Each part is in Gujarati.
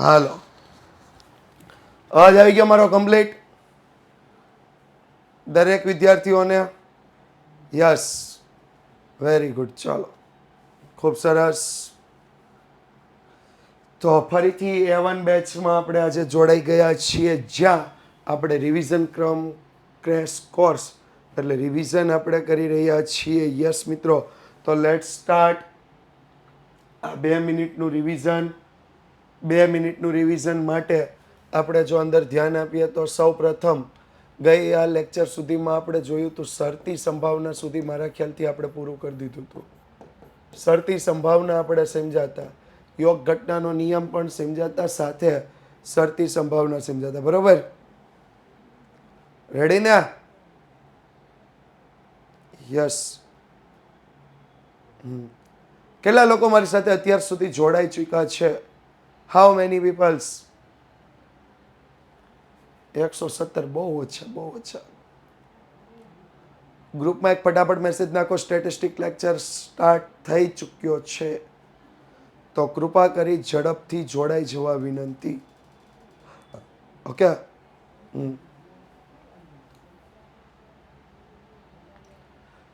હાલો, અવાજ આવી ગયો મારો કમ્પ્લીટ દરેક વિદ્યાર્થીઓને? Yes, very good. ચાલો, ખૂબ સરસ. તો ફરીથી A1 બેચમાં આપણે આજે જોડાઈ ગયા છીએ, જ્યાં આપણે રિવિઝન ક્રમ ક્રેશ કોર્સ એટલે રિવિઝન આપણે કરી રહ્યા છીએ. યસ મિત્રો, તો લેટ સ્ટાર્ટ. આ 2 મિનિટનું રિવિઝન, 2 મિનિટનું રિવિઝન માટે આપણે જો અંદર ધ્યાન આપીએ તો સૌ પ્રથમ ગઈ આ લેક્ચર સુધીમાં આપણે જોયું હતું શરતી સંભાવના સુધી મારા ખ્યાલથી આપણે પૂરું કરી દીધું હતું. શરતી સંભાવના આપણે સમજાતા, યોગ ઘટનાનો નિયમ પણ સમજાતા, સાથે શરતી સંભાવના સમજાતા. બરોબર? રેડી ને? યસ. કેટલા લોકો મારી સાથે અત્યાર સુધી જોડાઈ ચૂક્યા છે? How many peoples? 117. બહુ ઓછા, બહુ ઓછા. ગ્રુપમાં એક ફટાફટ મેસેજ નાખો, સ્ટેટિસ્ટિક લેક્ચર સ્ટાર્ટ થઈ ચૂક્યો છે. તો કૃપા કરી ઝડપથી જોડાઈ જવા વિનંતી. ઓકે.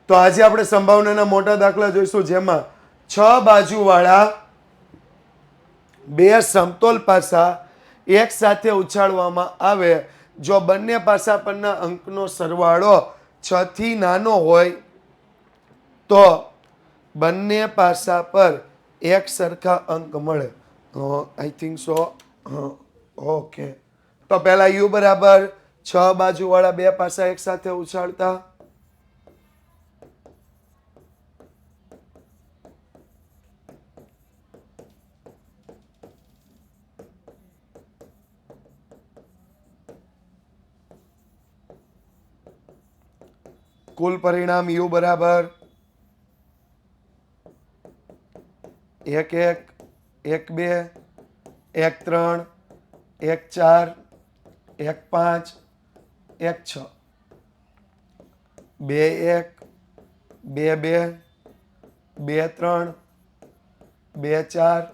તો આજે આપણે સંભાવનાના મોટા દાખલા જોઈશું, જેમાં 6 બાજુવાળા 2 સમતોલ પાસા એક સાથે ઉછાળવામાં આવે. જો બંને પાસા પરના અંકનો સરવાળો 6 થી નાનો હોય તો બંને પાસા પર એક સરખા અંક મળે. I think so. ઓકે. તો પહેલા યુ બરાબર 6 બાજુવાળા 2 પાસા એક સાથે ઉછાળતા. કુલ પરિણામ યુ બરાબર 1 1 1 2 1 3 1 4 1 5 1 6 2 1 2 2 2 3 2 4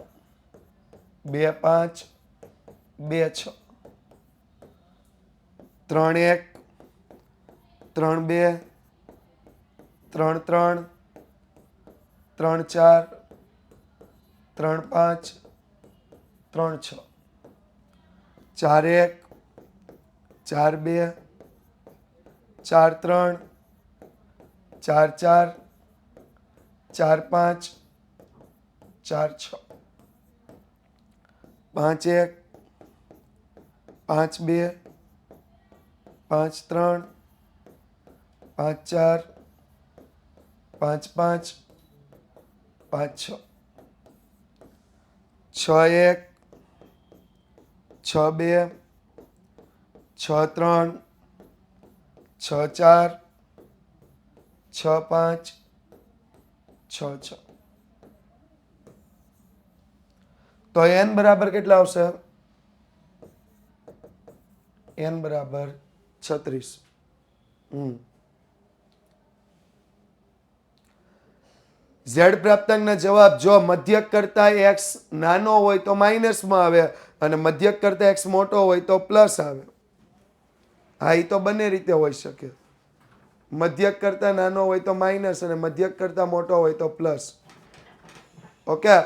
2 5 2 6 3 1 3 2 3 3 3 4 3 5 3 6 4 1 4 2 4 3 4 4 4 5 4 6 5 1 5 2 5 3 5 4 5 5 5 6 6 1 6 2 6 3 6 4 6 5 6 6. તો n બરાબર કેટલા આવશે? n બરાબર 36. ઝેડ પ્રાપ્તાંકના જવાબ, જો મધ્યક કરતા x નાનો હોય તો માઇનસમાં આવે અને મધ્યક કરતા x મોટો હોય તો પ્લસ આવે. હા, એ તો બંને રીતે હોઈ શકે. મધ્યક કરતા નાનો હોય તો માઇનસ અને મધ્યક કરતા મોટો હોય તો પ્લસ. ઓકે.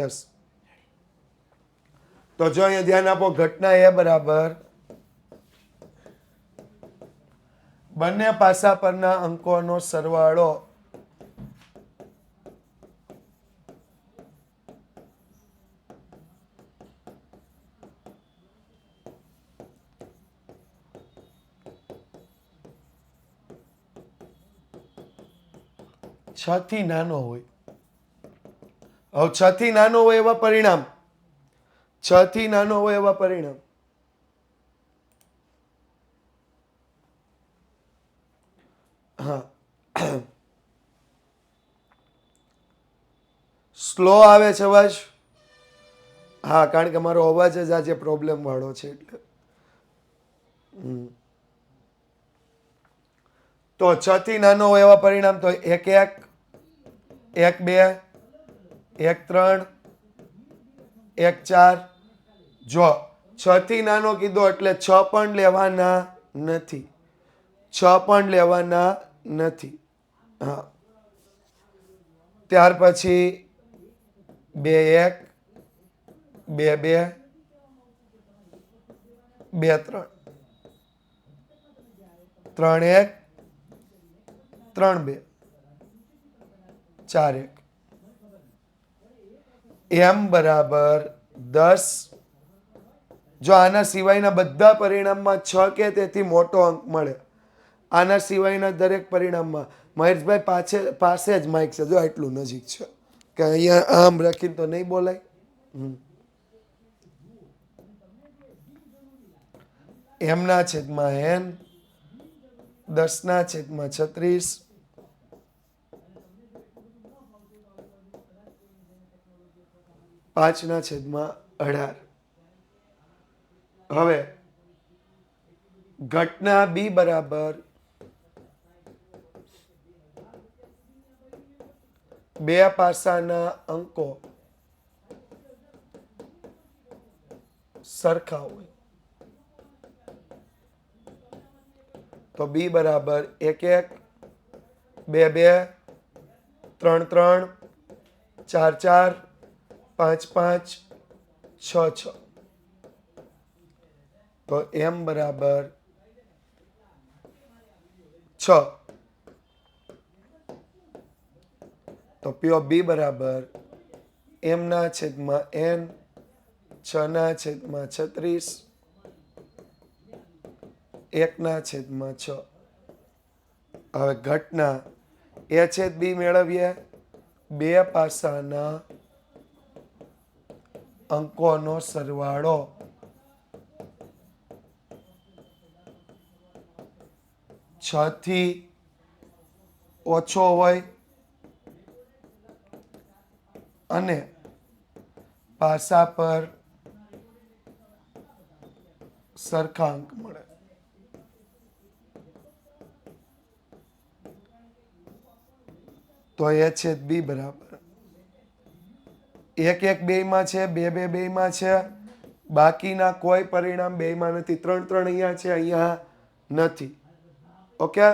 યસ. તો જો અહીંયા ધ્યાન આપો, ઘટના એ બરાબર બંને પાસા પરના અંકોનો સરવાળો 6 થી નાનો હોય. હવે 6 થી નાનો હોય એવા પરિણામ, 6 થી નાનો હોય એવા પરિણામ. હા, સ્લો આવે છે અવાજ? હા, કારણ કે મારો અવાજ જ આજે પ્રોબ્લેમ વાળો છે એટલે. તો 6 થી નાનો હોય એવા પરિણામ તો 1 1 1 2 1 3 1 4. જો 6 થી નાનો કીધો એટલે 6 પણ લેવાના નથી. 6 પણ લેવાના નથી. હા. ત્યાર પછી 2 1 2 2 2 3 3 1 3 2 4 1. m બરાબર 10. જો આના સિવાયના બધા પરિણામમાં 6 કે તેથી મોટો અંક મળે, આના સિવાયના દરેક પરિણામમાં, મહેશભાઈ પાસે જ માઇક છે, જો આટલું નજીક છે કે અહીંયા આમ રાખીને તો નહીં બોલાય. m ના છેદમાં n, 10 ના છેદમાં 36, 5 ના છેદમાં 18. હવે ઘટના b બરાબર 2 પાસાના અંકો સરખા હોય તો b બરાબર 1 1 2 2 3 3 4 4 5 5 6 6. તો m બરાબર 6. તો p of b બરાબર m ના છેદમાં n, 6 ના છેદમાં 36, 1 ના છેદમાં 6. હવે ઘટના a છેદ b મેળવીએ. 2 પાસાના અંકોનો સરવાળો છ થી ઓછો હોય અને પાસા પર સરખા અંક મળે. તો એ છેદ b બરાબર 1 1 બેયમાં છે, 2 2 બેયમાં છે, બાકીના કોઈ પરિણામ બેયમાં નથી. 3 3 અહીંયા છે, અહીંયા નથી. ઓકે.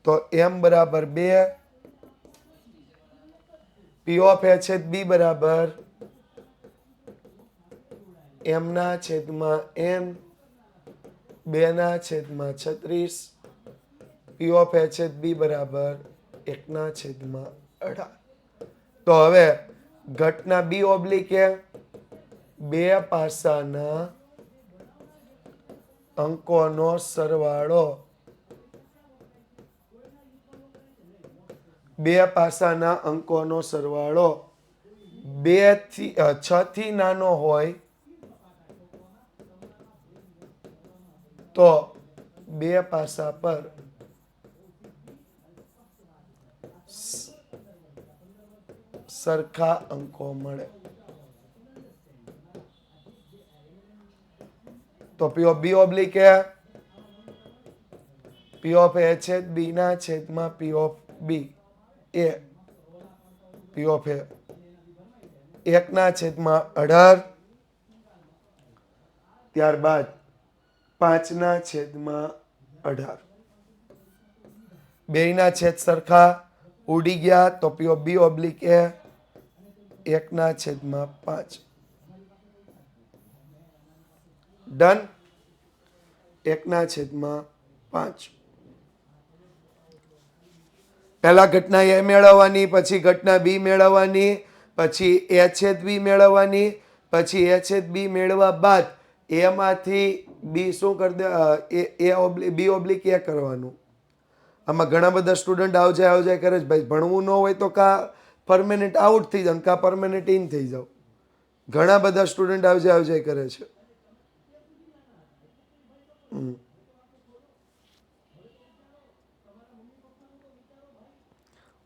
તો m બરાબર 2, p of a છેદ b બરાબર m ના છેદમાં n, 2 ના છેદમાં 36, p of a છેદ b બરાબર 1 ના છેદમાં 18. તો હવે ઘટના b ઓબ્લિક એ 2 પાસાના અંકોનો સરવાળો 2 પાસાના અંકોનો સરવાળો 6 થી નાનો હોય તો 2 પાસા પર સરખા અંકો મળે. તો p of b oblique A p of a છેદ b ના છેદમાં p of b A p of a 1 ના છેદમાં 18, ત્યારબાદ 5 ના છેદમાં 18. બેયના છેદ સરખા ઉડી ગયા તો p of b ઓબ્લિક એ 1 ના છેદમાં 5. ડન. 1 ના છેદમાં 5. પહેલા ઘટના એ મેળવવાની, પછી ઘટના બી મેળવવાની, પછી એ છેદ બી મેળવવાની, પછી એ છેદ બી મેળવ્યા બાદ એમાંથી બી શું કરી દે, બી ઓબ્લિક એ કરવાનું. આમાં ઘણા બધા સ્ટુડન્ટ આવજાય કરે છે. ભાઈ ભણવું ન હોય તો કા પરમેનન્ટ આઉટ થઈ જાવ, કા પરમેનન્ટ ઇન થઈ જાવ. ઘણા બધા સ્ટુડન્ટ આવજાય કરે છે.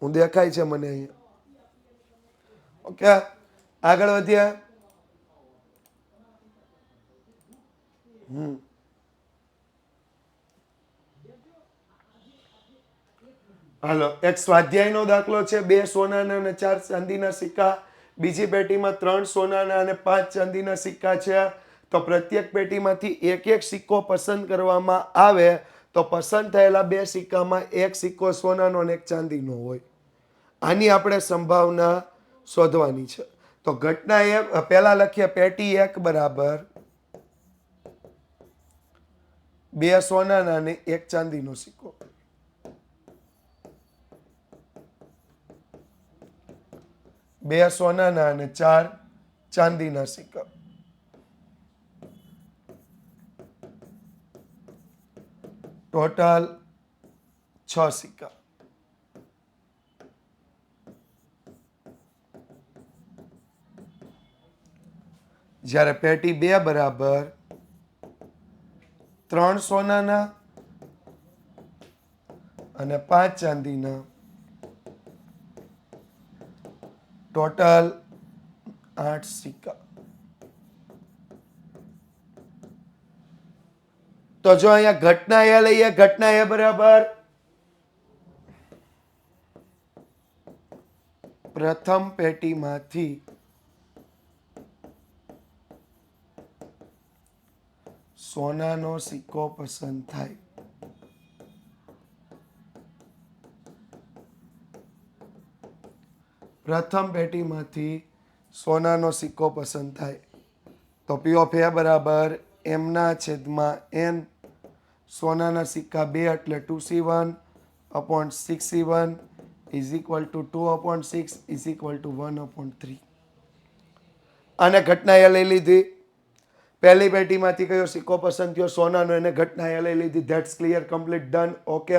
હું દેખાય છે મને અહીંયા. ઓકે, આગળ વધ્યા. હાલો, એક સ્વાધ્યાયનો દાખલો છે. 2 સોનાના અને 4 ચાંદીના સિક્કા. બીજી પેટીમાં 3 સોનાના અને 5 ચાંદીના સિક્કા છે. તો પ્રત્યેક પેટીમાંથી એક એક સિક્કો પસંદ કરવામાં આવે તો પસંદ થયેલા 2 સિક્કામાં એક સિક્કો સોનાનો અને એક ચાંદીનો હોય. આની આપણે સંભાવના શોધવાની છે. તો ઘટના એ પહેલા લખીએ, પેટી 1 બરાબર 2 સોનાના અને 1 ચાંદીનો સિક્કો. બે સોનાના અને 4 ચાંદીના સિક્કા. ટોટલ 6 સિક્કા. જ્યારે પેટી 2 બરાબર 3 સોનાના અને 5 ચાંદીના, ટોટલ 8 સિક્કા. તો જો અહીંયા ઘટના એ લઈએ, ઘટના એ બરાબર પ્રથમ પેટીમાંથી સોનાનો સિક્કો પસંદ થાય. પ્રથમ પેટીમાંથી સોનાનો સિક્કો પસંદ થાય. તો પી ઓફ એ બરાબર એમના છેદમાં એન. સોનાના સિક્કા 2 એટલે 2c1 upon 6c1 is equal to 2/6 is equal to 1/3. અને ઘટના એ લઈ લીધી. પહેલી પેટીમાંથી કયો સિક્કો પસંદ થયો? સોનાનો. એને ઘટના એ લઈ લીધી. That's clear, complete, done. Okay.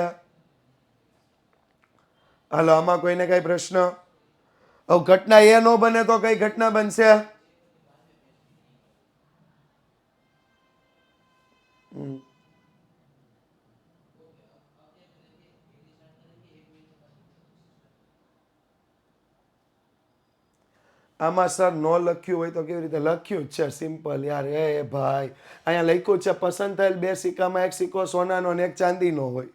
હાલો, આમાં કોઈને કઈ પ્રશ્ન? હવે ઘટના એ ન બને તો કઈ ઘટના બનશે? આમાં સર નો લખ્યું હોય તો કેવી રીતે? લખ્યું જ છે, સિમ્પલ યાર. એ ભાઈ, અહીંયા લખ્યું છે પસંદ થયેલ 2 સિક્કામાં એક સિક્કો સોનાનો અને એક ચાંદીનો હોય.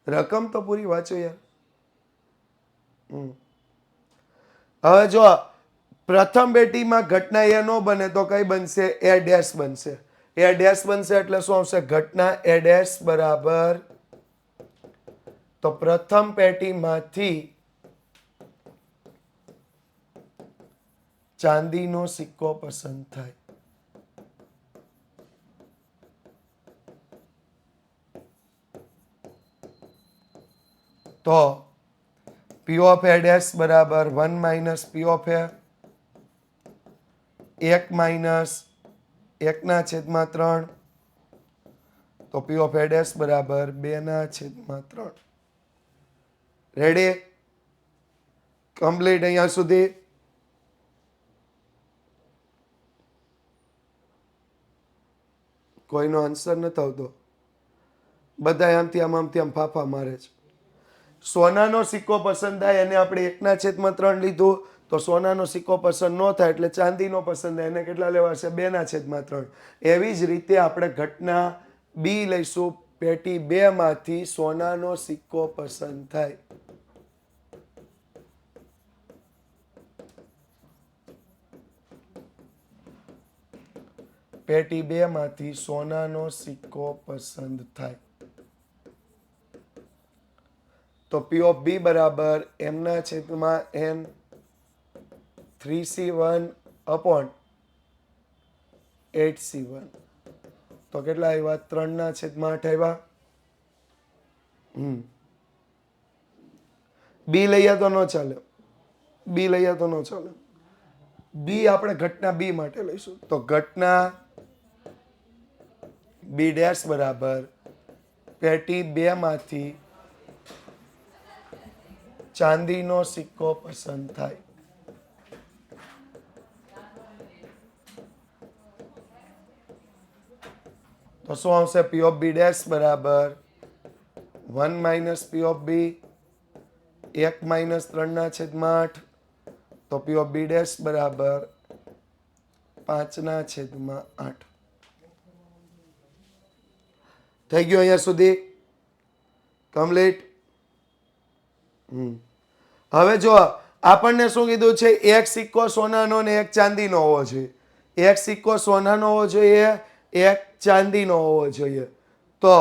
રકમ તો પૂરી વાંચો યાર. હવે જો પ્રથમ પેટીમાં ઘટના એ નો બને તો કઈ બનશે? એ ડેશ બનશે. એ ડેશ બનશે એટલે શું આવશે? ઘટના એ ડેશ બરાબર, તો પ્રથમ પેટીમાંથી ચાંદીનો સિક્કો પસંદ થાય. તો પી ઓફ એ ડેશ બરાબર 1 minus P of A, 1 minus 1/3. તો પી ઓફ એ ડેશ બરાબર 2/3. રેડી? કમ્પ્લીટ અહીંયા સુધી? કોઈનો આન્સર નથી આવતો. બધા આમથી આમ ફાફા મારે છે. સોનાનો સિક્કો પસંદ થાય અને આપણે 1/3 લીધું. તો સોનાનો સિક્કો પસંદ ન થાય એટલે ચાંદીનો પસંદ થાય. એને કેટલા લેવા છે? 2/3. એવી જ રીતે આપણે ઘટના બી લઈશું. પેટી 2 માંથી સોનાનો સિક્કો પસંદ થાય. પેટી 2 માંથી સોનાનો સિક્કો પસંદ થાય. તો પી ઓફ બી બરાબર એમના છેદમાં એન 3c1 અપોન 8c1. તો કેટલા આવ્યા? 3/8 આવ્યા. બી લઈએ તો ન ચાલે. બી લઈએ તો ન ચાલે. બી આપણે ઘટના બી માટે લઈશું. તો ઘટના બી ડેશ બરાબર પેટી 2 માંથી ચાંદીનો સિક્કો પસંદ થાય. તો શું આવશે? પી ઓફ બી ડેશ બરાબર 1 minus P of B, 1 minus 3/8. તો પી ઓફ બી ડેશ બરાબર 5/8. થઈ ગયું અહીંયા સુધી? કમ્પ્લીટ. હવે જો આપણને શું કીધું છે, એક સિક્કો સોનાનો ને એક ચાંદીનો હોવો જોઈએ. એક સિક્કો સોનાનો હોવો જોઈએ, એક ચાંદીનો હોવો જોઈએ. તો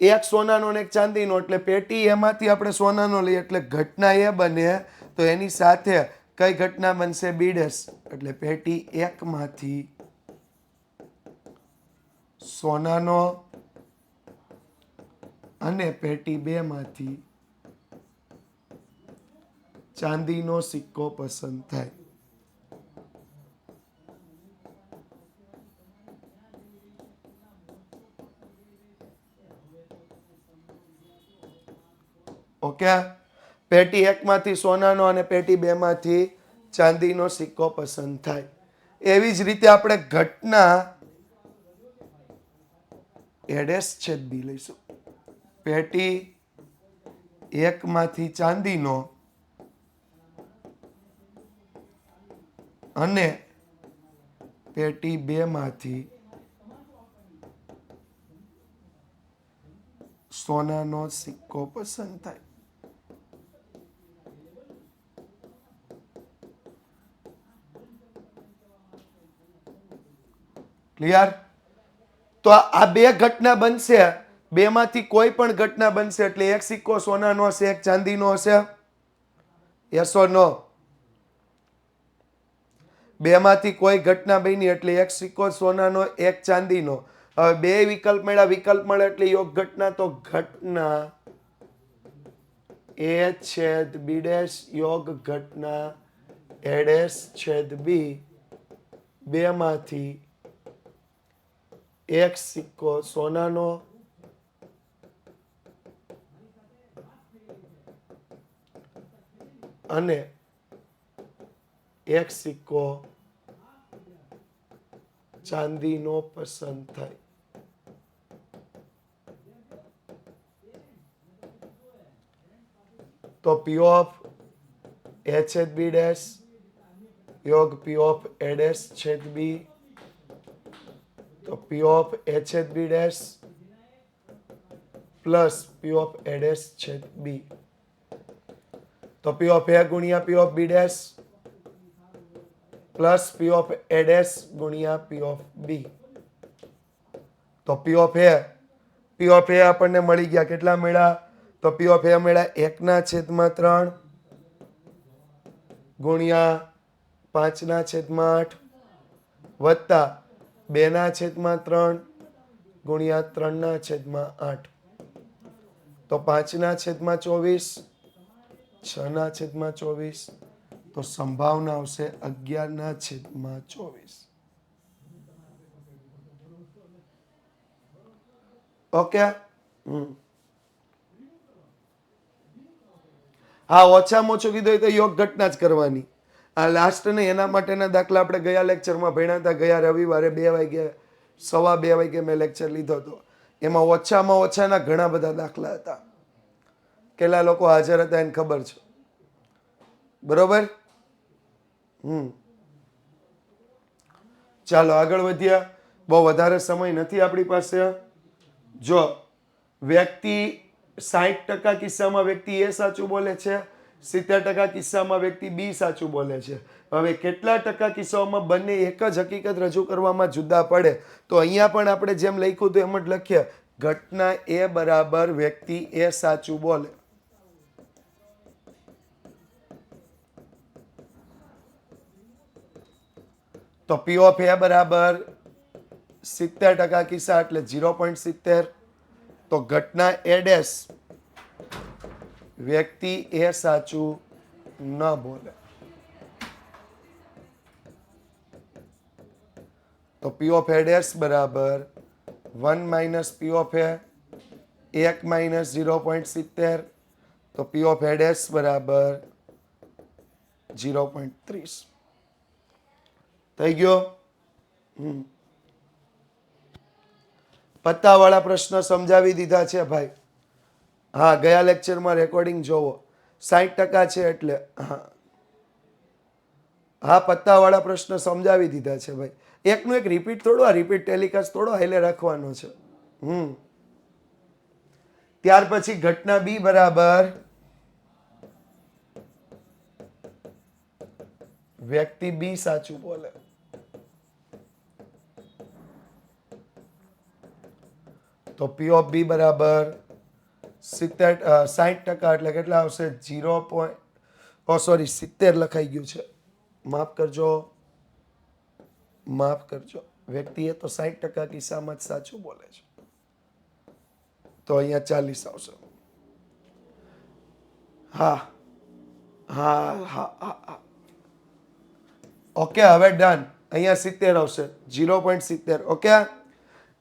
એક સોનાનો ને એક ચાંદીનો એટલે પેટી એમાંથી આપણે સોનાનો લઈએ એટલે ઘટના એ બને. તો એની સાથે કઈ ઘટના બનશે? B dash. એટલે પેટી એકમાંથી સોનાનો અને પેટી બે માંથી ચાંદીનો સિક્કો પસંદ થાય. ઓકે, પેટી એકમાંથી સોનાનો અને પેટી બે માંથી ચાંદીનો સિક્કો પસંદ થાય. એવી જ રીતે આપણે ઘટના એડેસ છેદ બી લઈશું. પેટી એકમાંથી ચાંદીનો અને પેટી બે માંથી સોનાનો સિક્કો પસંદ થાય. ક્લિયર? તો આ બે ઘટના બનશે, બે માંથી કોઈ પણ ઘટના બનશે એટલે એક સિક્કો સોનાનો હશે, એક ચાંદીનો હશે. યસ ઓર નો? બે માંથી કોઈ ઘટના બની એટલે એક સિક્કો સોનાનો, એક ચાંદીનો. હવે બે વિકલ્પ મળે એટલે યોગ ઘટના. તો ઘટના એ છેદ બી ડેશ યોગ ઘટના એ ડેશ છેદ બી, બે માંથી એક સિક્કો સોનાનો અને એક સિક્કો ચાંદીનો પસંદ થાય. તો પી ઓફ એ છેદ બી ડેશ યોગ પી ઓફ એ ડેશ છેદ બી. તો પી ઓફ એ છેદ B dash plus P of A dash છેદ બી. તો પી ઓફ એ ગુણ્યા P of B dash plus P of A dash ગુણ્યા પી ઓફ બી. તો પી ઓફ એ આપણને મળી ગયા. કેટલા મળ્યા? તો પી ઓફ એ મળ્યા 1/3 ગુણ્યા 5/8 વત્તા 2/3 ગુણ્યા 3/8. તો 5/24, 6/24. તો સંભાવના આવશે 11/24. ઓકે. હા, ઓછામાં ઓછું કીધું હોય તો યોગ ઘટના જ કરવાની. આ લાસ્ટ ને એના માટેના દાખલા આપણે ગયા લેક્ચરમાં ભણ્યા હતા. ગયા રવિવારે 2 વાગે, 1:15 વાગે મેં લેક્ચર લીધો હતો. એમાં ઓછામાં ઓછાના ઘણા બધા દાખલા હતા. કેટલા લોકો હાજર હતા એને ખબર છે. બરોબર? ચાલો આગળ વધ્યા. બહુ વધારે સમય નથી આપણી પાસે. જો વ્યક્તિ 60% કિસ્સામાં વ્યક્તિ એ સાચું બોલે છે, 70% કિસ્સામાં વ્યક્તિ બી સાચું બોલે છે. હવે કેટલા ટકા કિસ્સાઓમાં બંને એક જ હકીકત રજૂ કરવામાં જુદા પડે? તો અહીંયા પણ આપણે જેમ લખ્યું હતું એમ જ લખીએ. ઘટના એ બરાબર વ્યક્તિ એ સાચું બોલે. તો પી ઓફ એ બરાબર 70% કિસ્સા એટલે 0.70. તો ઘટના એ ડેશ વ્યક્તિ એ સાચું ન બોલે. તો પી ઓફ એ ડેશ બરાબર 1 - પી ઓફ એ 1 - 0.70. તો પી ઓફ એ ડેશ બરાબર 0.30. થઈ ગયો? પત્તાવાળા પ્રશ્ન સમજાવી દીધા છે ભાઈ. હા, ગયા લેક્ચરમાં રેકોર્ડિંગ જોવો. 60% છે એટલે હા, પત્તાવાળા પ્રશ્ન સમજાવી દીધા છે ભાઈ. એકનું એક રિપીટ થોડો, આ રિપીટ ટેલિકાસ્ટ થોડો હાઈલે રાખવાનો છે. ત્યાર પછી ઘટના બી બરાબર વ્યક્તિ બી સાચું બોલે. તો પી ઓફ બી બરાબર 60% એટલે કેટલા આવશે? 70 લખાઈ ગયું છે, માફ કરજો. વ્યક્તિ એ તો 60% કિસ્સામાં જ સાચું બોલે છે, તો અહીંયા 40 આવશે. હા હા હા હા. ઓકે, હવે ડન. અહીંયા 70 આવશે, 0.70. ઓકે,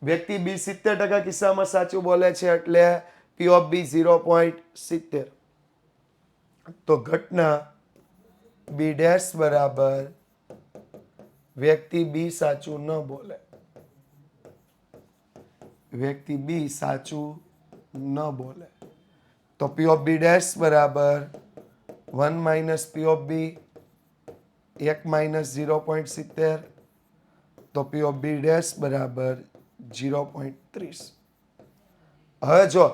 વ્યક્તિ બી 70% કિસ્સામાં સાચું બોલે છે એટલે પી ઓફ બી 0.70. તો ઘટના બી ડેશ બરાબર વ્યક્તિ બી સાચું ન બોલે. વ્યક્તિ બી સાચું ન બોલે. તો પી ઓફ બી ડેશ બરાબર 1 minus P of B, 1 minus 0.70. તો પી ઓફ બી ડેશ બરાબર 0.30. હવે જો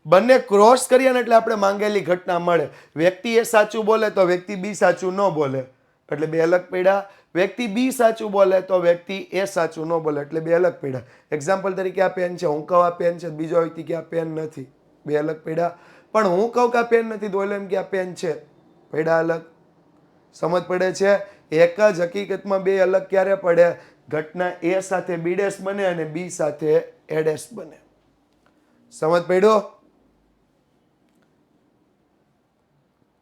બંને ક્રોસ કરીએ ને એટલે આપણે માંગેલી ઘટના મળે. વ્યક્તિ એ સાચું બોલે તો વ્યક્તિ બી સાચું ન બોલે એટલે બે અલગ પડ્યા. વ્યક્તિ બી સાચું બોલે તો વ્યક્તિ એ સાચું ન બોલે એટલે બે અલગ પડ્યા. એક્ઝામ્પલ તરીકે આ પેન છે, હું કહું આ પેન છે, બીજો વ્યક્તિ કે આ પેન નથી, બે અલગ પડ્યા. પણ હું કહું કે આ પેન નથી તો ઓલો એમ કે આ પેન છે, પડ્યા અલગ. સમજ પડે છે? એક જ હકીકતમાં બે અલગ ક્યારે પડે? ઘટના એ સાથે બી ડેશ બને અને બી સાથે એ ડેશ બને. સમજ પડ્યો?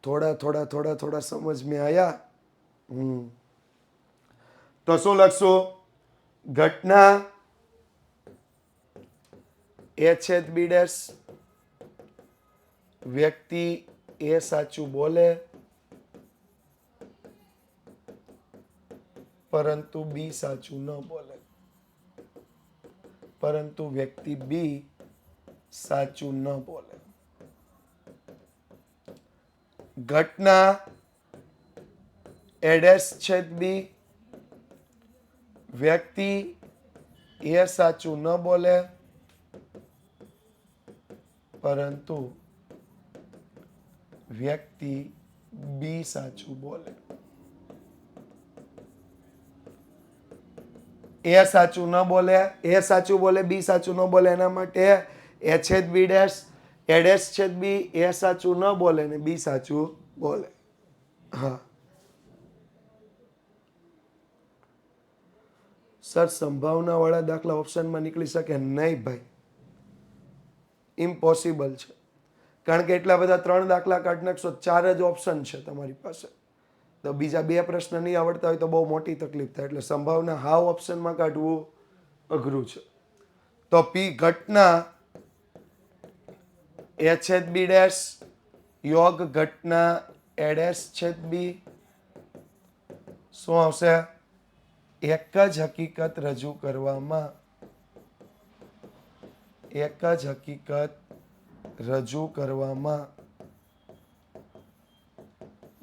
થોડા સમજ में आया? તો શું લખશું? ઘટના એ છેદ બી ડેશ, વ્યક્તિ એ સાચું બોલે પરંતુ બી સાચું ન બોલે. પરંતુ વ્યક્તિ બી સાચું ન બોલે. ઘટના એ ડેશ છેદ બી, વ્યક્તિ એ સાચું ન બોલે પરંતુ વ્યક્તિ બી સાચું બોલે. એ સાચું ન બોલે, એ સાચું બોલે, બી સાચું ન બોલે, એના માટે એ છેદ બી ડેશ, એ ડેશ છેદ બી, એ સાચું ન બોલે ને બી સાચું બોલે. હા સર, સંભાવના વાળા દાખલા ઓપ્શનમાં નીકળી શકે? નહીં ભાઈ, ઇમ્પોસિબલ છે. કારણ કે એટલા બધા 3 દાખલા કાઢી નાખશો, 4 જ ઓપ્શન છે તમારી પાસે, તો બીજા 2 પ્રશ્ન નહીં આવડતા હોય તો બહુ મોટી તકલીફ થાય. એટલે સંભાવના હાવ ઓપ્શનમાં કાઢવું અઘરું છે. તો પી ઘટના એ છેદ બી ડેશ યોગ ઘટના એ ડેશ છેદ બી શું આવશે? એક જ હકીકત રજૂ કરવામાં, એક જ હકીકત રજૂ કરવામાં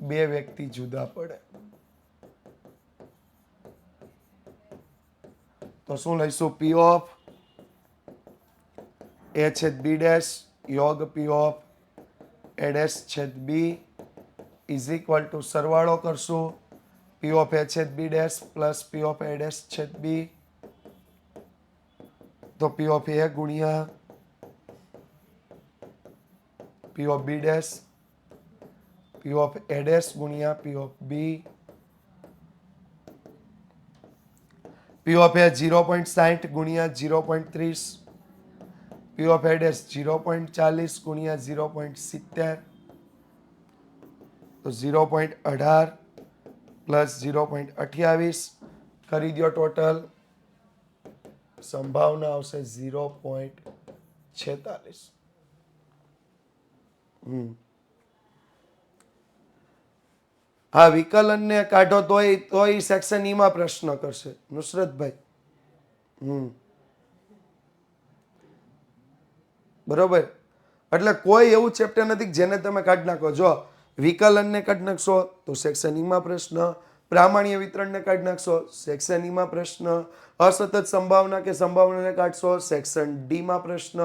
બે વ્યક્તિ જુદા પડે. તો શું લઈશું? પી ઓફ એ છેદ બી ડેશ યોગ પી ઓફ એ ડેશ છેદ બી ઇઝ ઇક્વલ ટુ સરવાળો કરશું પી ઓફ એ છેદ B dash plus P of A dash છેદ બી. તો પી ઓફ એ ગુણ્યા P of B dash, P of A dash ગુણ્યા P of B. P of એ 0.60 ગુણ્યા 0.30, પી ઓફ એ ડેશ 0.40 ગુણ્યા 0.70, તો 0.18 પ્લસ 0.28 કરી દો ટોટલ, સંભાવના આવશે 0.46. હા, વિકલનને કાઢો તોય સેક્શન ઈ માં પ્રશ્ન કરશે નુસરતભાઈ. બરોબર, એટલે કોઈ એવું ચેપ્ટર નથી જેને તમે કાઢી નાખો. જો વિકલનને કાઢી નાખશો તો સેક્શન ઈ માં પ્રશ્ન, પ્રામાણ્ય વિતરણને કાઢી નાખશો સેક્શન ઈ માં પ્રશ્ન, અસતત સંભાવના કે સંભાવનાને કાઢશો સેક્શન ડી માં પ્રશ્ન,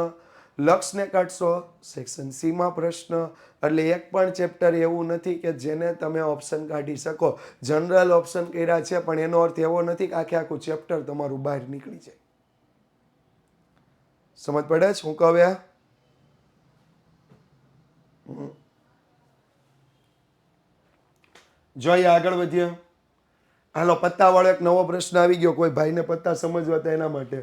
લક્ષને કાઢશો સેક્શન સી માં પ્રશ્ન. એટલે એક પણ ચેપ્ટર એવું નથી કે જેને તમે ઓપ્શન કાઢી શકો. જનરલ ઓપ્શન કર્યા છે પણ એનો અર્થ એવો નથી કે આખે આખું ચેપ્ટર તમારું બહાર નીકળી જાય. સમજ પડે છે હું કહે? જોઈએ આગળ વધીએ. હાલો, પત્તાવાળો એક નવો પ્રશ્ન આવી ગયો. કોઈ ભાઈને પત્તા સમજવા હતા એના માટે.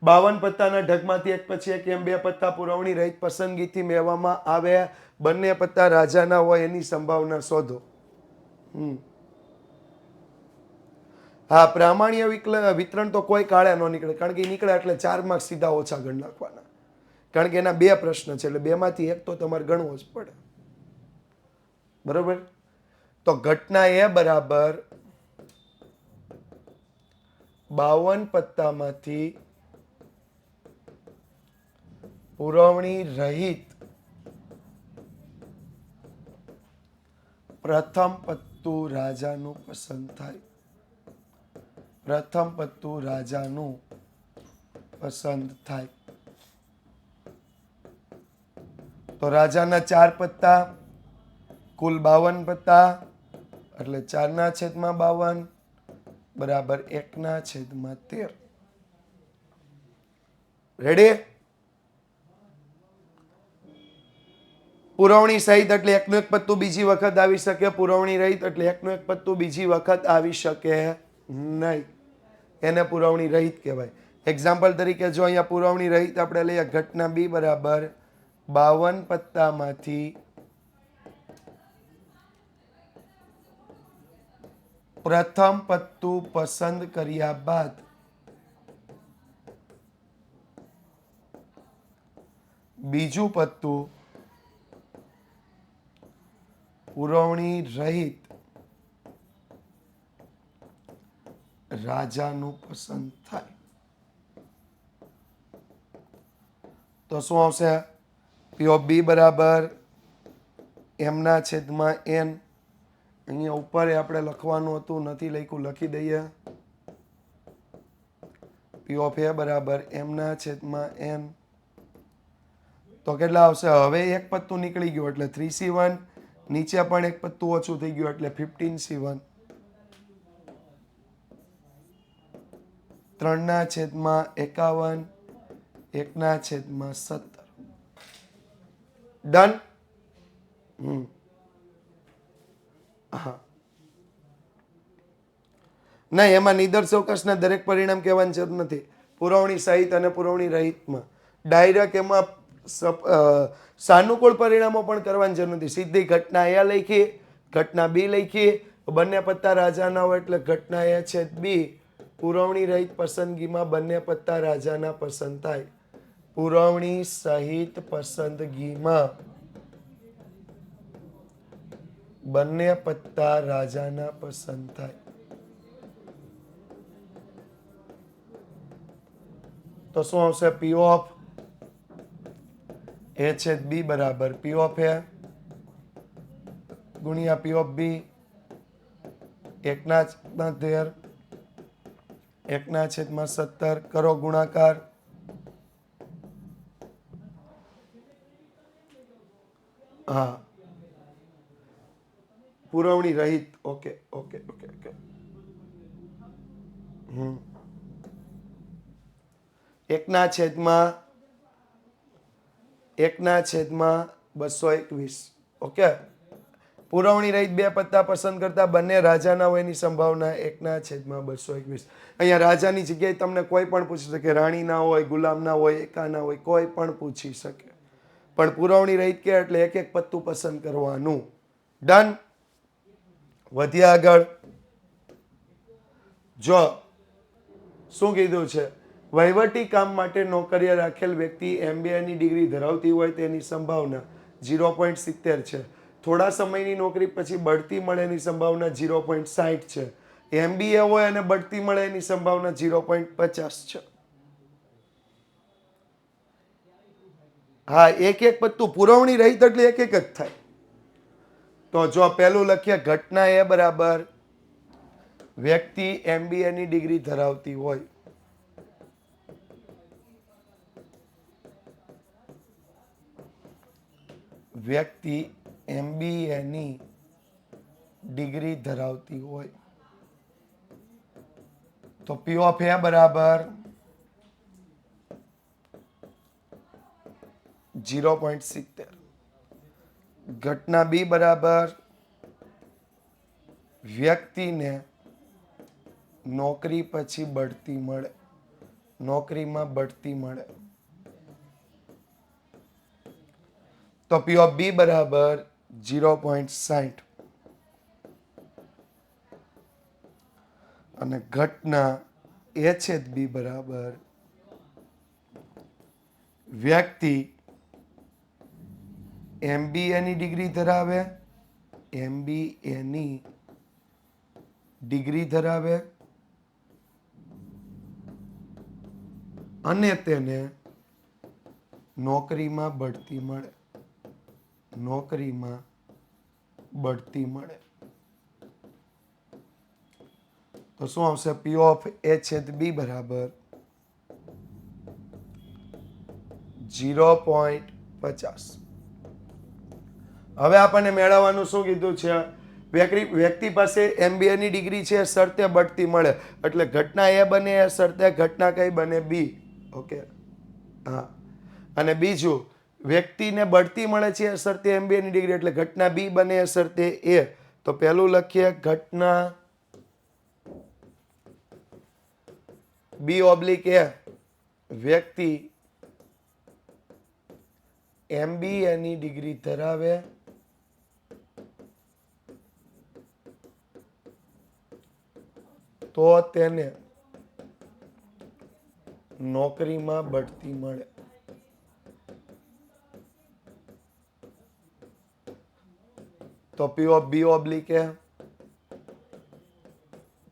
52 પત્તાના ઢગમાંથી એક પછી એક એમ 2 પત્તા પુરવણી રહિત પસંદગીથી મેળવવામાં આવે. બંને પત્તા રાજાના હોય એની સંભાવના શોધો. હા, પ્રામાણ્ય વિતરણ તો કોઈ કાળે ન નીકળે, કારણ કે એ નીકળે એટલે 4 માર્ક સીધા ઓછા ગણ નાખવાના. કારણ કે એના 2 પ્રશ્ન છે એટલે 2 માંથી એક તો તમારે ગણવો જ પડે. બરોબર? તો ઘટના એ બરાબર 52 પત્તામાંથી પુરવણી રહિત પ્રથમ પત્તું રાજાનું પસંદ થાય. પ્રથમ પત્તું રાજાનું પસંદ થાય. તો રાજાના 4 પત્તા, કુલ 52 પત્તા, એટલે 4/52 બરાબર 1/13. રેડી? પુરવણી સહિત એટલે એકનું એક પત્તું બીજી વખત આવી શકે. પુરવણી રહિત એટલે એકનું એક પત્તું બીજી વખત આવી શકે નહીં. એને પુરવણી રહિત કહેવાય. એક્ઝામ્પલ તરીકે જો અહીંયા પુરવણી રહિત આપણે લઈએ, ઘટના બી બરાબર 52 પત્તામાંથી પ્રથમ પત્તું પસંદ કર્યા બાદ બીજું પત્તું પુરવણી રહિત રાજાનું પસંદ થાય. તો શું આવશે? પી ઓફ બી બરાબર એમના છેદમાં એન. અહીંયા ઉપર આપણે લખવાનું હતું, નથી લખ્યું, લખી દઈએ. પી ઓફ એ બરાબર એમના છેદમાં એન. તો કેટલા આવશે? હવે એક પત્તું નીકળી ગયું એટલે 3C1. નીચે પણ એક પત્તું ઓછું થઈ ગયું એટલે 15C1. 3/51, 1/17. ડન? હા, નહીં, એમાં નિદર્શ અવકાશના દરેક પરિણામ કહેવાની જરૂર નથી. પુરવણી સહિત અને પુરવણી રહિતમાં ડાયરેક્ટ એમાં સાનુકૂળ પરિણામો પણ કરવાની જરૂર નથી. સીધી ઘટના એ લખી, ઘટના બી લખી, બંને પત્તા રાજાના હોય એટલે ઘટના એ છેદ બી. પુરવણી રહિત પસંદગીમાં બંને પત્તા રાજાના પસંદ થાય. પુરવણી સહિત પસંદગીમાં બંને પત્તા રાજાના પસંદ થાય. તો શું આવશે? પી ઓફ એ છેદ બી બરાબર પી ઓફ એ ગુણ્યા પી ઓફ બી 1/13, 1/17. કરો ગુણાકાર. હા, પુરવણી રહિત. Okay okay okay okay. 1/221. Okay. પુરવણી રહિત 2 પત્તા પસંદ કરતા બંને રાજાના હોય એની સંભાવના 1/221. અહીંયા રાજાની જગ્યાએ તમને કોઈ પણ પૂછી શકે. રાણીના હોય, ગુલામના હોય, એકાના હોય, કોઈ પણ પૂછી શકે. પણ પુરવણી રહિત કે એટલે એક એક પત્તું પસંદ કરવાનું. ડન? વધ્યા આગળ. જો શું કીધું છે? વહીવટી કામ માટે નોકરીએ રાખેલ વ્યક્તિ MBAની ડિગ્રી ધરાવતી હોય તેની સંભાવના 0.70 છે. થોડા સમયની નોકરી પછી બઢતી મળે એની સંભાવના 0.60 છે. MBA હોય અને બઢતી મળે એની સંભાવના 0.50 છે. હા, એક એક પત્તું પુરવણી રહિત એટલે એક એક જ થાય. તો જો પહેલું લખીએ, ઘટના એ બરાબર વ્યક્તિ MBAની ડિગ્રી ધરાવતી હોય. વ્યક્તિ MBAની ડિગ્રી ધરાવતી હોય તો P of A બરાબર 0.70. ઘટના B બરાબર વ્યક્તિને નોકરી પછી બઢતી મળે, નોકરીમાં બઢતી મળે તો P of B બરાબર 0.60. અને ઘટના A છેદ B બરાબર વ્યક્તિ MBAની ડિગ્રી ધરાવે, MBAની ડિગ્રી ધરાવે અને તેને નોકરીમાં બઢતી મળે, નોકરીમાં બઢતી મળે તો શું આવશે? P of A છેદ B બરાબર 0.50. હવે આપણને મેળવવાનું શું કીધું છે? વ્યક્તિ પાસે MBA ની ડિગ્રી છે, શરતે બઢતી મળે, એટલે ઘટના A બને એ શરતે ઘટના કઈ બને? B. ઓકે, હા. અને બીજું, વ્યક્તિને બઢતી મળે છે એ શરતે MBA ની ડિગ્રી, એટલે ઘટના B બને એ શરતે A. તો પહેલું લખીએ ઘટના B ઓબ્લિક A, વ્યક્તિ MBA ની ડિગ્રી ધરાવે તો તેને નોકરીમાં બઢતી મળે. તો P of B oblique A,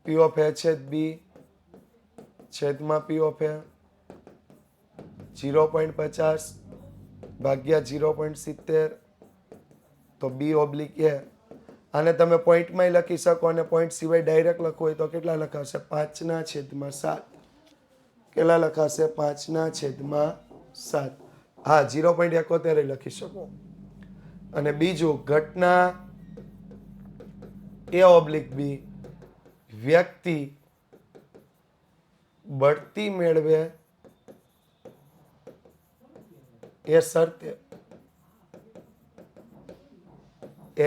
P of A છેદ B છેદમાં P of A 0.50 ભાગ્યા 0.70 તો B ઓબ્લિક A. આને તમે પોઈન્ટમાં લખી શકો અને પોઈન્ટ સિવાય ડાયરેક્ટ લખવું હોય તો કેટલા લખાશે? 5/7. કેટલા લખાશે? 5/7. હા, 0.71 લખી શકો. અને બીજું, ઘટના A ઓબ્લિક B, વ્યક્તિ બઢતી મેળવે એ શરતે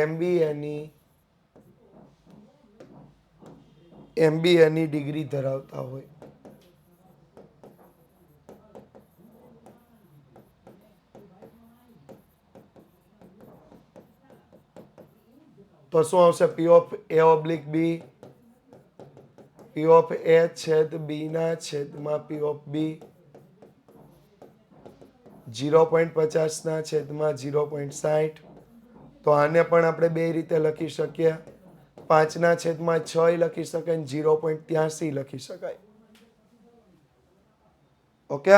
MBA ની ડિગ્રી ધરાવતા હોય. તો શું આવશે? P of A oblique B, P of A છેદ B ના છેદમાં P of B 0.50 ના છેદમાં 0.60. તો આને પણ આપણે બે રીતે લખી શકીએ. 5/6 લખી શકાય, 0.83 લખી શકાય. Okay,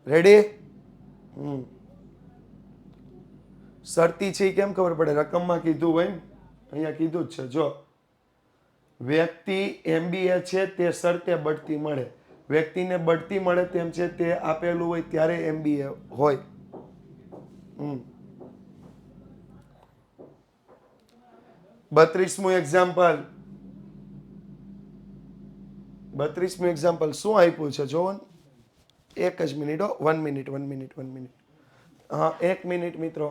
ready? શરતી છે એ કેમ ખબર પડે? રકમમાં કીધું હોય ને, અહીંયા કીધું જ છે. જો વ્યક્તિ MBA છે તે શરતે બઢતી મળે, વ્યક્તિને બઢતી મળે તેમ છે તે આપેલું હોય ત્યારે MBA હોય. 32મું એક્ઝામ્પલ, 32મું એક્ઝામ્પલ શું આપ્યું છે જોવો ને. એક જ મિનિટ, 1 મિનિટ. હા, 1 મિનિટ મિત્રો.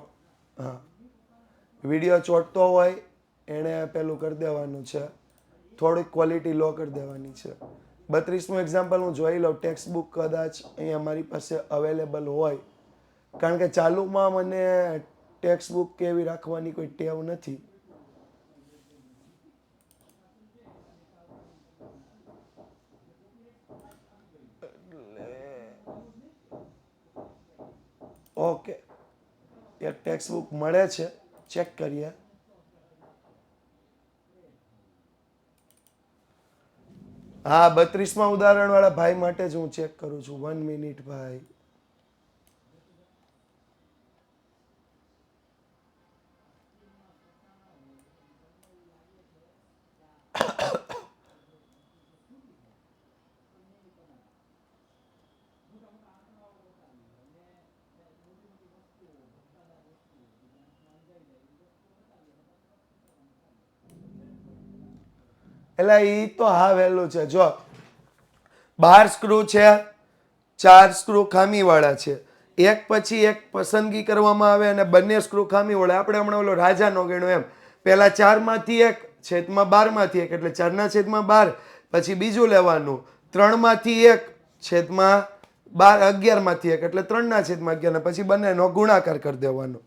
હા, વિડીયો ચોટતો હોય એણે પેલું કરી દેવાનું છે, થોડીક ક્વોલિટી લો કરી દેવાની છે. 32મું એક્ઝામ્પલ હું જોઈ લઉં. ટેક્સ્ટ બુક કદાચ અહીંયા મારી પાસે અવેલેબલ હોય, કારણ કે ચાલુમાં મને ટેક્સ્ટ બુક કેવી રાખવાની કોઈ ટેવ નથી. ઓકે, એક ટેક્સ્ટ બુક મળે છે, ચેક કરીએ. હા, 32માં ઉદાહરણ વાળા ભાઈ માટે જ હું ચેક કરું છું. 1 મિનિટ ભાઈ. એટલે એ તો હા વહેલું છે. જો 12 સ્ક્રૂ છે, 4 સ્ક્રૂ ખામીવાળા છે, એક પછી એક પસંદગી કરવામાં આવે અને બંને સ્ક્રૂ ખામીવાળા. આપણે હમણાં ઓલો રાજાનો ગણ્યો એમ, પહેલા 4 માંથી 1 છેદમાં 12 માંથી 1 એટલે 4 ના છેદમાં 12, પછી બીજું લેવાનું 3 માંથી 1 છેદમાં 11 માંથી 1 એટલે 3 ના છેદમાં 11, ને પછી બંનેનો ગુણાકાર કરી દેવાનો.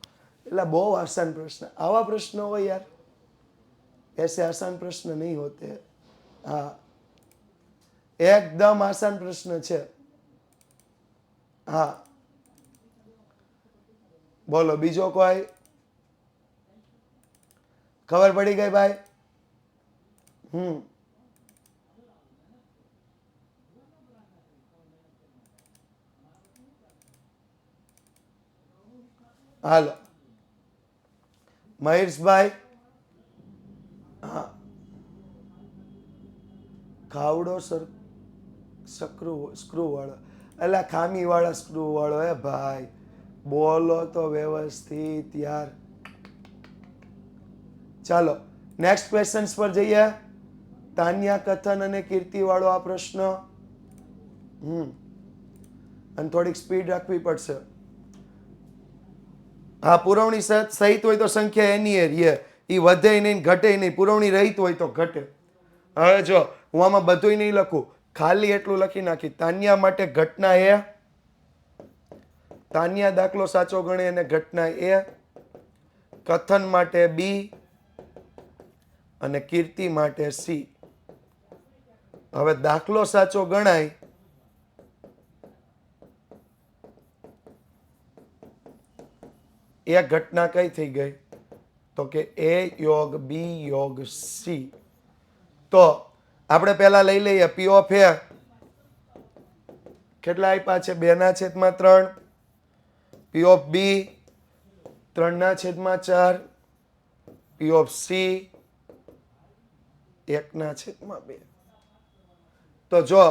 એટલે બહુ આસાન પ્રશ્ન. આવા પ્રશ્ન હોય યાર, ऐसे आसान प्रश्न नहीं होते. हाँ, एकदम आसान प्रश्न છે. હા, બોલો બીજો કોઈ? ખબર પડી ગઈ ભાઈ? હાલો મહેશભાઈ. હા, ખાવડો સ્ક્રૂ વાળો એટલે ખામી વાળા સ્ક્રૂ વાળો. હે ભાઈ, બોલો તો વ્યવસ્થિત યાર. ચાલો નેક્સ્ટ ક્વેશ્ચન્સ પર જઈએ. તાન્યા કથન અને કીર્તિ વાળો આ પ્રશ્ન. અને થોડીક સ્પીડ રાખવી પડશે. હા, પુરવણી સહિત હોય તો સંખ્યા એની એ રહે, એ વધે નહીં ઘટે નહીં. પુરવણી રહિત હોય તો ઘટે. હવે જો હું આમાં બધું નહીં લખું, ખાલી એટલું લખી નાખી. તાન્યા માટે ઘટના એ, તાન્યા દાખલો સાચો ગણે અને ઘટના એ. કથન માટે બી અને કીર્તિ માટે સી. હવે દાખલો સાચો ગણાય એ ઘટના કઈ થઈ ગઈ? તો કે એ યોગ બી યોગ સી. તો આપણે પહેલા લઈ લઈએ પી ઓફ એ કેટલા આપ્યા છે? 2/3. P of B 3/4. P of C 1/2. તો જો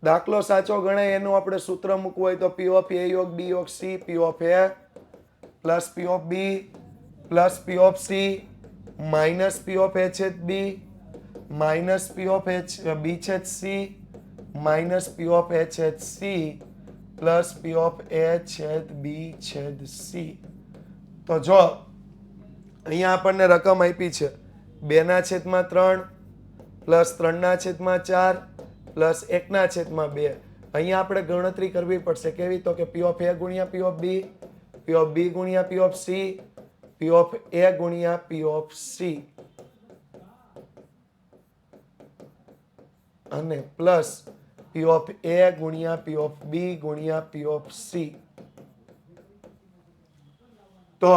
દાખલો સાચો ગણાય એનું આપણે સૂત્ર મૂકવું હોય તો પી ઓફ એ યોગ બી યોગ C. P of A plus P of B plus P of C minus P of A છેદ B minus P of B છેદ C minus P of A છેદ C plus P of A છેદ બી છેદ સી. તો જો અહીંયા આપણને રકમ આપી છે 2/3 પ્લસ 3/4 પ્લસ 1/2. અહીંયા આપણે ગણતરી કરવી પડશે. કેવી? તો કે પી ઓફ એ ગુણ્યા P of B, P of B ગુણ્યા P of C, P of A ગુણ્યા પી ઓફ સી અને પ્લસ પી ઓફ એ ગુણ્યા પી ઓફ બી ગુણ્યા પી ઓફ સી. તો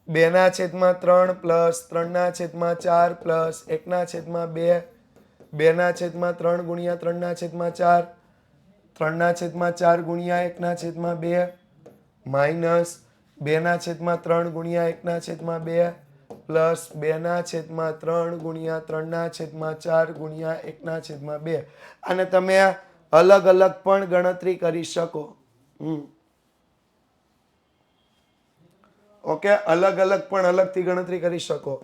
2/3 પ્લસ 3/4 પ્લસ 1/2, 2/3 ગુણ્યા 3/4, 3/4 ગુણ્યા 1/2 માઇનસ 2/3 ગુણ્યા 1/2 પ્લસ 2/3 ગુણ્યા 3/4 ગુણ્યા 1/2. અને તમે અલગ અલગ પણ ગણતરી કરી શકો. ઓકે, અલગ અલગ પણ અલગથી ગણતરી કરી શકો.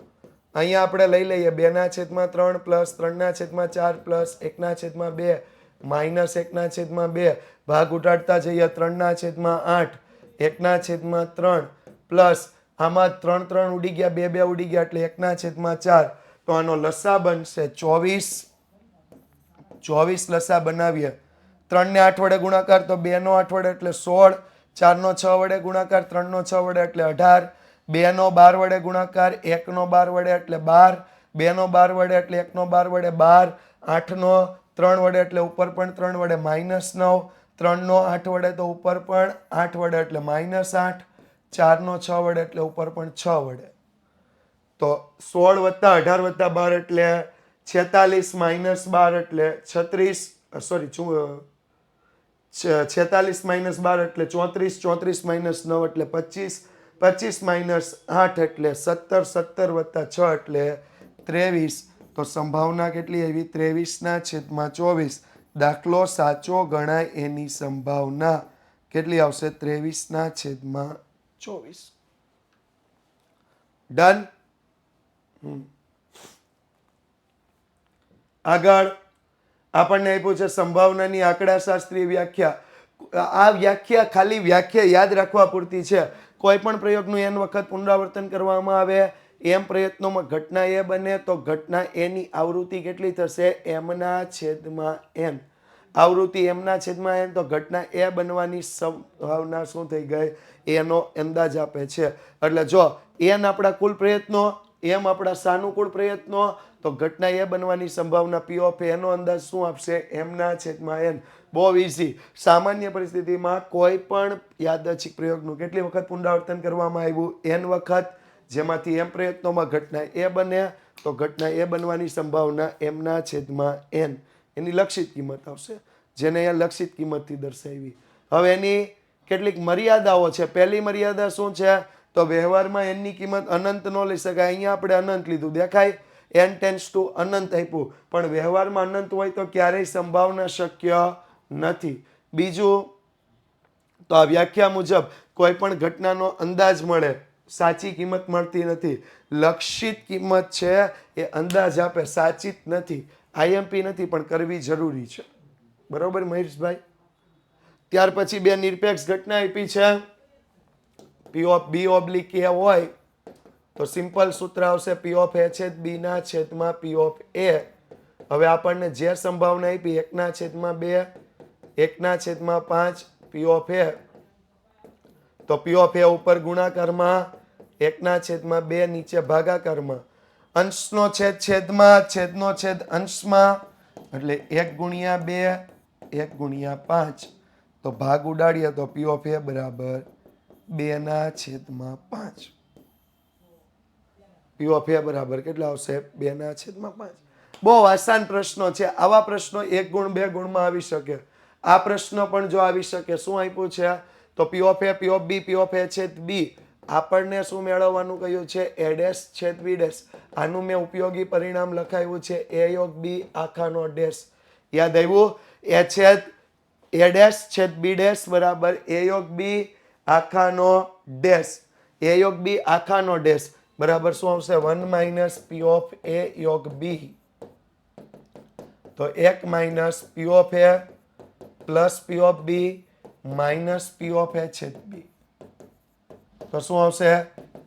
અહીંયા આપણે લઈ લઈએ 2/3 પ્લસ 3/4 પ્લસ 1/2 માઇનસ 1/2 ભાગ ઉડાડતા જઈએ 3/8 1/3 પ્લસ આમાં 3 3 ઉડી ગયા 2 2 ઉડી ગયા એટલે 1/4. તો આનો લસા બનશે 24. 24 લસા બનાવીએ. 3 ને 8 વડે ગુણાકાર તો 2 નો 8 વડે એટલે 16, 4 નો 6 વડે ગુણાકાર 3 નો 6 વડે એટલે 18, 2 નો 12 વડે ગુણાકાર 1 નો 12 વડે એટલે 12, 2 નો 12 વડે એટલે 1 નો 12 વડે 12, 8 નો 3 વડે એટલે ઉપર પણ 3 વડે -9, 3 નો 8 વડે તો ઉપર પણ 8 વડે એટલે -8, 4 નો 6 વડે એટલે ઉપર પણ 6 વડે. તો 16 વત્તા 18 વત્તા 12 એટલે 46 માઇનસ 12 એટલે 36, સોરી 46 માઇનસ 12 એટલે 34, 34 માઇનસ 9 એટલે 25, 25 માઇનસ 8 એટલે 17, 17 વત્તા 6 એટલે 23. તો સંભાવના કેટલી આવી? 23/24. દાખલો સાચો ગણાય એની સંભાવના કેટલી આવશે? 23/24. ડન. આગળ આપણને આપ્યું છે સંભાવનાની આંકડાશાસ્ત્રીય વ્યાખ્યા. આ વ્યાખ્યા ખાલી વ્યાખ્યા યાદ રાખવા પૂરતી છે. કોઈ પણ પ્રયોગનું n વખત પુનરાવર્તન કરવામાં આવે એમ પ્રયત્નોમાં ઘટના એ બને તો ઘટના એ ની આવૃત્તિ કેટલી થશે? m/n. આવૃત્તિ m/n તો ઘટના એ બનવાની સંભાવના શું થઈ ગઈ? એનો અંદાજ આપે છે. એટલે જો n આપણા કુલ પ્રયત્નો, m આપણા સાનુકૂળ પ્રયત્નો, તો ઘટના એ બનવાની સંભાવના p ઓફ a નો અંદાજ શું આપશે? m/n. બહુ ઈઝી. સામાન્ય પરિસ્થિતિમાં કોઈ પણ યાદચ્છિક પ્રયોગનું કેટલી વખત પુનરાવર્તન કરવામાં આવ્યું? n વખત. જેમાંથી m પ્રયત્નોમાં ઘટના એ બને તો ઘટના એ બનવાની સંભાવના m/n. એની લક્ષિત કિંમત આવશે, જેને અહીંયા લક્ષિત કિંમતથી દર્શાવી. હવે એની કેટલીક મર્યાદાઓ છે. પહેલી મર્યાદા શું છે? તો વ્યવહારમાં n ની કિંમત અનંત ન લઈ શકાય. અહીંયા આપણે અનંત લીધું, દેખાય? n ટેન્ડ્સ ટુ અનંત આપ્યું, પણ વ્યવહારમાં અનંત હોય તો ક્યારેય સંભાવના શક્ય નથી. બીજું, તો આ વ્યાખ્યા મુજબ કોઈ પણ ઘટનાનો અંદાજ મળે, સાચી કિંમત મળતી નથી. લક્ષિત કિંમત છે એ અંદાજ આપે, સાચી જ નથી. IMP નથી, પણ કરવી જરૂરી છે. બરોબર મહેશભાઈ? ત્યાર પછી બે નિરપેક્ષ ઘટના આપી છે. P of B oblique A હોય તો સિમ્પલ સૂત્ર આવશે P ઓફ A છેદ B ના છેદમાં P ઓફ A. હવે આપણને જે સંભાવના આપી 1/2, 1/5 P ઓફ A, તો P ઓફ A ઉપર ગુણાકારમાં 1/2 નીચે ભાગાકારમાં, અંશનો છેદ છેદમાં, છેદનો છેદ અંશમાં, એટલે 1/2, 1/5. તો ભાગ ઉડાડીએ તો P ઓફ A બરાબર 2/5. P ઓફ A બરાબર કેટલા આવશે? 2/5. બહુ આસાન પ્રશ્નો છે. આવા પ્રશ્નો 1 ગુણ 2 ગુણમાં આવી શકે. આ પ્રશ્ન પણ જો આવી શકે. શું આપ્યું છે? તો P of A, P of B, P of A છેદ B. આપણને શું મેળવવાનું કહ્યું છે? A ડેશ છેદ B ડેશ. આનું મેં ઉપયોગી પરિણામ લખાયું છે A યોગ B આખાનો ડેશ. યાદ આવ્યું? A છેદ A ડેશ છેદ B ડેશ બરાબર A યોગ B આખાનો ડેશ. A યોગ B આખાનો ડેશ બરાબર શું આવશે? 1 - P ઓફ A યોગ B. તો 1 - P of A plus P of B minus P of A છેદ B. તો શું આવશે?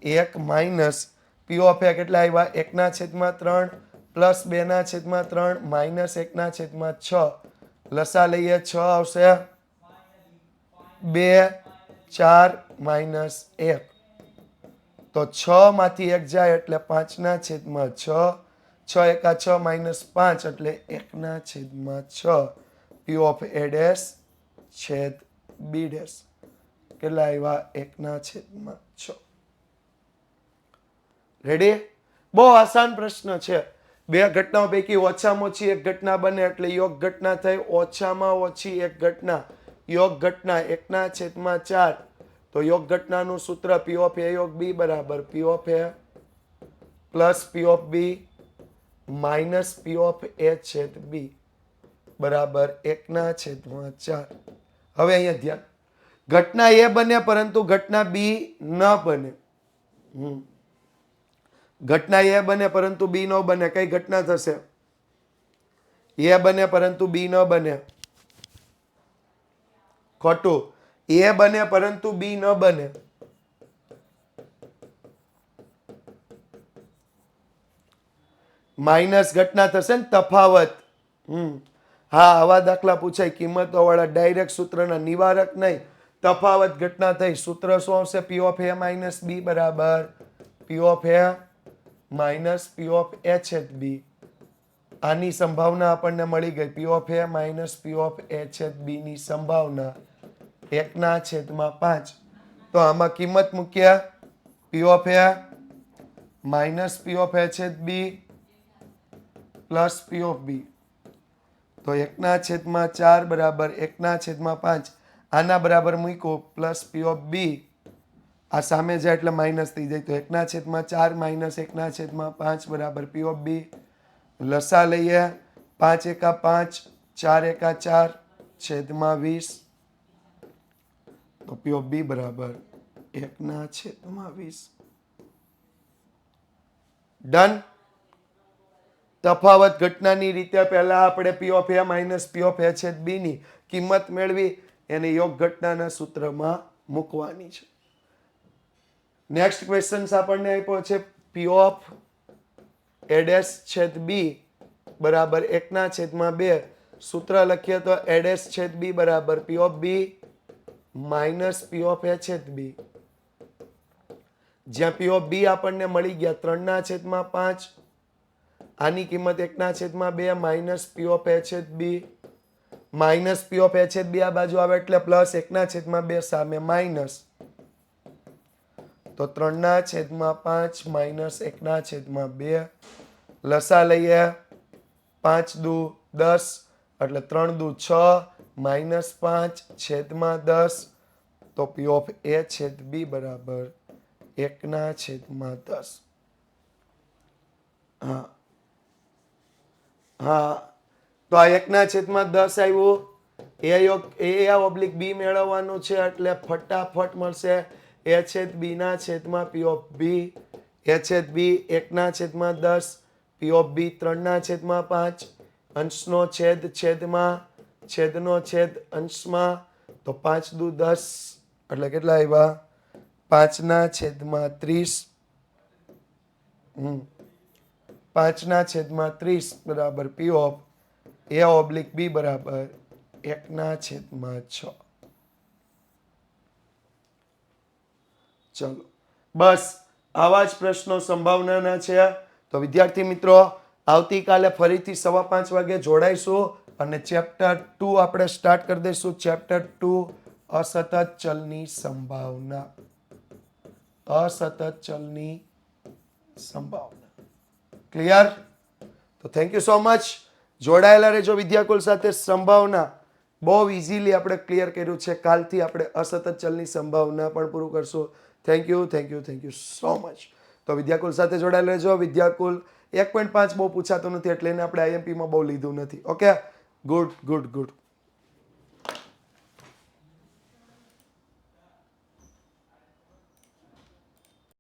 1 - P ઓફ A કેટલા આવ્યા? 1/3 પ્લસ 2/3 માઇનસ 1/6. લસા લઈએ 6 આવશે. 2, 4 માઇનસ 1. તો 6 માંથી 1 જાય એટલે 5/6. 6 એકા 6 માઇનસ 5 એટલે 1/6. P ઓફ A ડેશ છેદ B ડેશ કેટલા આવ્યા? 1/6. રેડી? બહુ આસાન પ્રશ્ન છે. બે ઘટનાઓ પૈકી ઓછામાં ઓછી એક ઘટના બને એટલે યોગ ઘટના થઈ. ઓછામાં ઓછી એક ઘટના, યોગ ઘટના 1/4. તો યોગ ઘટનાનું સૂત્ર P ઓફ A યોગ B બરાબર P of A plus P of B minus P of A છેદ B બરાબર 1/4. હવે અહીંયા ધ્યાન, ઘટના A બને પરંતુ ઘટના B ન બને. ઘટના A બને પરંતુ B ન બને. કઈ ઘટના થશે? A બને પરંતુ B ન બને. ખોટું. A બને પરંતુ B ન બને. માઇનસ ઘટના થશે ને, તફાવત. હા, આવા દાખલા પૂછાય કિંમતો વાળા, ડાયરેક્ટ સૂત્રના, નિવારક નહીં. તફાવત ઘટના થઈ. સૂત્ર શું આવશે? P of A minus B બરાબર P of A minus P of A છેદ B. આની સંભાવના આપણને મળી ગઈ. P of A minus P of A છેદ B ની સંભાવના 1/5. તો આમાં કિંમત મૂક્યા P of A minus P of A છેદ B plus P of B. તો 1/4 બરાબર 1/5. આના બરાબર મૂકો પ્લસ P ઓફ B. આ સામે જાય એટલે માઇનસ થઈ જાય. તો 1/4 માઇનસ 1/5 બરાબર P ઓફ B. લસા લઈએ 5 એકા 5, 4 એકા 4 છેદમાં 20. તો P ઓફ B બરાબર 1/20. ડન. તફાવત ઘટનાની રીતે પહેલા આપણે P of A minus P of A છેદ બી ની કિંમત મેળવી એને યોગ ઘટનાના સૂત્રમાં મૂકવાની છે. નેક્સ્ટ ક્વેશ્ચન આપણને આપ્યો છે પી ઓફ એ ડેશ છેદ બી બરાબર 1/2. સૂત્ર લખીએ તો એ ડેશ છેદ બી બરાબર P of B minus P of A છેદ બી, જ્યાં પી ઓફ બી આપણને મળી ગયા 3/5, આની કિંમત 1/2 માઇનસ પી ઓફ એ છેદ B, minus P of A છેદ બી આ બાજુ આવે એટલે પ્લસ 1/2 સામે માઇનસ, તો 3/5 માઇનસ 1/2 લસા લઈએ 5 દુ 10 એટલે 3 દુ 6 માઇનસ 5 છેદમાં 10, તો પી ઓફ એ છેદ બી બરાબર 1/10. હા હા, તો આ 1/10 આવ્યું. એ ઓબ્લિક બી મેળવવાનું છે એટલે ફટાફટ મળશે એ છેદ બી ના છેદમાં પી ઓફ બી, એ છેદ બી 1/10, પી ઓફ બી 3/5, અંશનો છેદ છેદમાં, છેદનો છેદ અંશમાં, તો 5 દુ 10 એટલે કેટલા આવ્યા 5/30. 5/30 બરાબર પી ઓફ એ ઓબ્લિક બી બરાબર 1/6. ચલો બસ આવા જ પ્રશ્નો સંભાવનાના છે. તો વિદ્યાર્થી મિત્રો આવતીકાલે ફરીથી 5:15 વાગે જોડાઈશું અને ચેપ્ટર 2 આપણે સ્ટાર્ટ કરી દઈશું. ચેપ્ટર 2 અસતત ચલની સંભાવના. અસતત ચલની સંભાવના. ક્લિયર? તો થેન્ક યુ સો મચ. જોડાયેલા રહેજો વિદ્યાકુલ સાથે. સંભાવના બહુ ઇઝીલી આપણે ક્લિયર કર્યું છે. કાલથી આપણે અસતત ચલની સંભાવના પણ પૂરું કરશું. Thank you so much. તો વિદ્યાકુલ સાથે જોડાયેલા રહેજો. વિદ્યાકુલ 1.5 બહુ પૂછાતું નથી એટલે એને આપણે આઈએમપીમાં બહુ લીધું નથી. Okay, good.